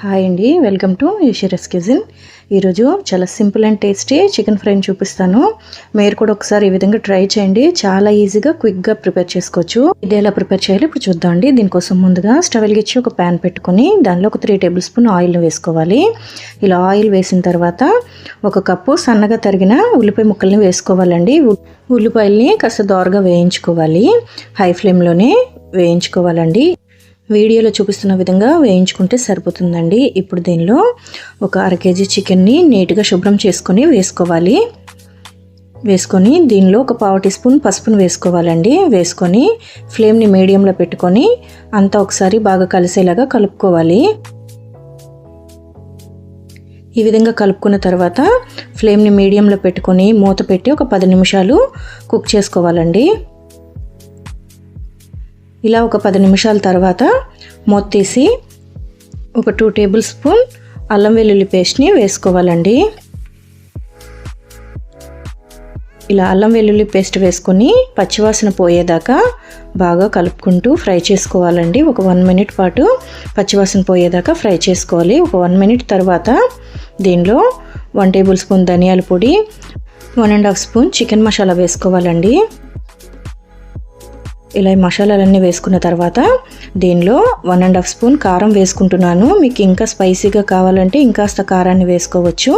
Hi అండి, welcome to ఈషిరస్ kitchen. ఈరోజు చాలా సింపుల్ అండ్ టేస్టీ చికెన్ ఫ్రైని చూపిస్తాను. మీరు కూడా ఒకసారి ఈ విధంగా ట్రై చేయండి. చాలా ఈజీగా క్విక్గా ప్రిపేర్ చేసుకోవచ్చు. ఇది ఎలా ప్రిపేర్ చేయాలి ఇప్పుడు చూద్దామండి. దీనికోసం ముందుగా స్టవ్ వెలిగించి ఒక ప్యాన్ పెట్టుకొని దానిలో ఒక 3 టేబుల్ స్పూన్ ఆయిల్ వేసుకోవాలి. ఇలా ఆయిల్ వేసిన తర్వాత 1 కప్పు సన్నగా తరిగిన ఉల్లిపాయ ముక్కల్ని వేసుకోవాలండి. ఉల్లిపాయల్ని కాస్త దోరగా వేయించుకోవాలి. హై ఫ్లేమ్లోనే వేయించుకోవాలండి. వీడియోలో చూపిస్తున్న విధంగా వేయించుకుంటే సరిపోతుందండి. ఇప్పుడు దీనిలో ఒక 1/2 కేజీ చికెన్ని నీట్గా శుభ్రం చేసుకొని వేసుకొని దీనిలో ఒక 1/2 టీ స్పూన్ పసుపును వేసుకోవాలండి. వేసుకొని ఫ్లేమ్ని మీడియంలో పెట్టుకొని అంతా ఒకసారి బాగా కలిసేలాగా కలుపుకోవాలి. ఈ విధంగా కలుపుకున్న తర్వాత ఫ్లేమ్ని మీడియంలో పెట్టుకొని మూత పెట్టి ఒక 10 నిమిషాలు కుక్ చేసుకోవాలండి. ఇలా ఒక 10 నిమిషాల తర్వాత మూత తీసి ఒక 2 టేబుల్ స్పూన్ అల్లం వెల్లుల్లి పేస్ట్ని వేసుకోవాలండి. ఇలా అల్లం వెల్లుల్లి పేస్ట్ వేసుకొని పచ్చివాసన పోయేదాకా బాగా కలుపుకుంటూ ఫ్రై చేసుకోవాలండి. ఒక 1 మినిట్ పాటు పచ్చివాసన పోయేదాకా ఫ్రై చేసుకోవాలి. ఒక 1 మినిట్ తర్వాత దీనిలో 1 టేబుల్ స్పూన్ ధనియాల పొడి, 1.5 స్పూన్ చికెన్ మసాలా వేసుకోవాలండి. ఇలా ఈ మసాలాలన్నీ వేసుకున్న తర్వాత దీనిలో 1.5 స్పూన్ కారం వేసుకుంటున్నాను. మీకు ఇంకా స్పైసీగా కావాలంటే ఇంకాస్త కారాన్ని వేసుకోవచ్చు.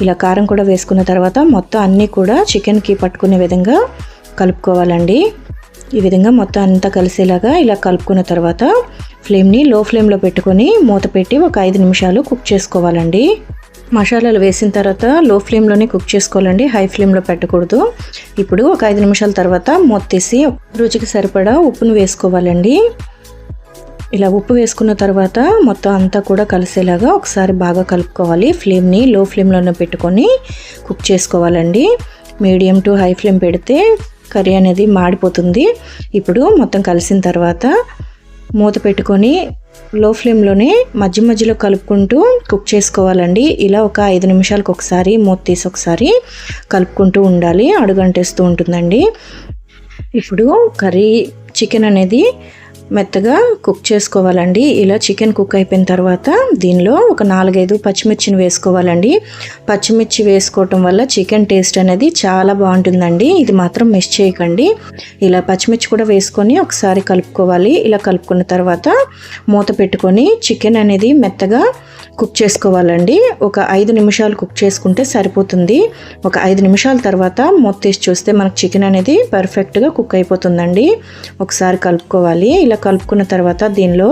ఇలా కారం కూడా వేసుకున్న తర్వాత మొత్తం అన్నీ కూడా చికెన్కి పట్టుకునే విధంగా కలుపుకోవాలండి. ఈ విధంగా మొత్తం అంతా కలిసేలాగా ఇలా కలుపుకున్న తర్వాత ఫ్లేమ్ని లో ఫ్లేమ్లో పెట్టుకొని మూత పెట్టి ఒక 5 నిమిషాలు కుక్ చేసుకోవాలండి. మసాలాలు వేసిన తర్వాత లో ఫ్లేమ్లోనే కుక్ చేసుకోవాలండి, హై ఫ్లేమ్లో పెట్టకూడదు. ఇప్పుడు ఒక 5 నిమిషాల తర్వాత మూత తీసి రుచికి సరిపడా ఉప్పును వేసుకోవాలండి. ఇలా ఉప్పు వేసుకున్న తర్వాత మొత్తం అంతా కూడా కలిసేలాగా ఒకసారి బాగా కలుపుకోవాలి. ఫ్లేమ్ని లో ఫ్లేమ్లోనే పెట్టుకొని కుక్ చేసుకోవాలండి. మీడియం టు హై ఫ్లేమ్ పెడితే కర్రీ అనేది మాడిపోతుంది. ఇప్పుడు మొత్తం కలిసిన తర్వాత మూత పెట్టుకొని లో ఫ్లేమ్లోనే మధ్యలో కలుపుకుంటూ కుక్ చేసుకోవాలండి. ఇలా ఒక 5 నిమిషాలకు ఒకసారి మూత తీసి ఒకసారి కలుపుకుంటూ ఉండాలి, అడుగంటేస్తూ ఉంటుందండి. ఇప్పుడు కర్రీ చికెన్ అనేది మెత్తగా కుక్ చేసుకోవాలండి. ఇలా చికెన్ కుక్ అయిపోయిన తర్వాత దీనిలో ఒక 4-5 పచ్చిమిర్చిని వేసుకోవాలండి. పచ్చిమిర్చి వేసుకోవటం వల్ల చికెన్ టేస్ట్ అనేది చాలా బాగుంటుందండి. ఇది మాత్రం మిస్ చేయకండి. ఇలా పచ్చిమిర్చి కూడా వేసుకొని ఒకసారి కలుపుకోవాలి. ఇలా కలుపుకున్న తర్వాత మూత పెట్టుకొని చికెన్ అనేది మెత్తగా కుక్ చేసుకోవాలండి. ఒక 5 నిమిషాలు కుక్ చేసుకుంటే సరిపోతుంది. ఒక 5 నిమిషాల తర్వాత మూత తీసి చూస్తే మనకు చికెన్ అనేది పర్ఫెక్ట్గా కుక్ అయిపోతుందండి. ఒకసారి కలుపుకోవాలి. ఇలా కలుపుకున్న తర్వాత దీనిలో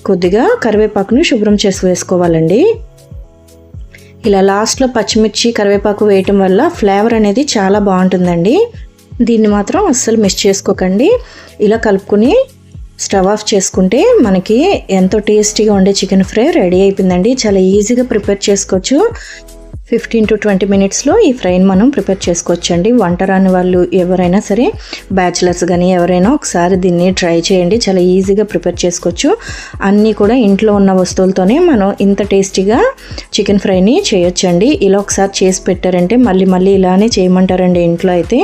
కొద్దిగా కరివేపాకుని శుభ్రం చేసి వేసుకోవాలండి. ఇలా లాస్ట్లో పచ్చిమిర్చి కరివేపాకు వేయటం వల్ల ఫ్లేవర్ అనేది చాలా బాగుంటుందండి. దీన్ని మాత్రం అస్సలు మిస్ చేసుకోకండి. ఇలా కలుపుకుని స్టవ్ ఆఫ్ చేసుకుంటే మనకి ఎంతో టేస్టీగా ఉండే చికెన్ ఫ్రై రెడీ అయిపోయిందండి. చాలా ఈజీగా ప్రిపేర్ చేసుకోవచ్చు. 15 to 20 మినిట్స్లో ఈ ఫ్రైని మనం ప్రిపేర్ చేసుకోవచ్చు అండి. వంట రాని వాళ్ళు ఎవరైనా సరే, బ్యాచిలర్స్ కానీ ఎవరైనా ఒకసారి దీన్ని ట్రై చేయండి. చాలా ఈజీగా ప్రిపేర్ చేసుకోవచ్చు. అన్నీ కూడా ఇంట్లో ఉన్న వస్తువులతోనే మనం ఇంత టేస్టీగా చికెన్ ఫ్రైని చేయొచ్చండి. ఇలా ఒకసారి చేసి పెట్టారంటే మళ్ళీ ఇలానే చేయమంటారండి ఇంట్లో అయితే.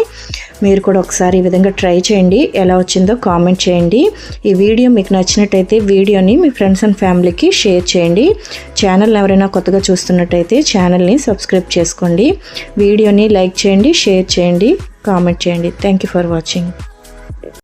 మీరు కూడా ఒకసారి ఈ విధంగా ట్రై చేయండి. ఎలా వచ్చిందో కామెంట్ చేయండి. ఈ వీడియో మీకు నచ్చినట్టయితే వీడియోని మీ ఫ్రెండ్స్ అండ్ ఫ్యామిలీకి షేర్ చేయండి. ఛానల్ ఎవరైనా కొత్తగా చూస్తున్నట్టయితే ఛానల్ని సబ్స్క్రైబ్ చేసుకోండి. వీడియోని లైక్ చేయండి, షేర్ చేయండి, కామెంట్ చేయండి. Thank you for watching.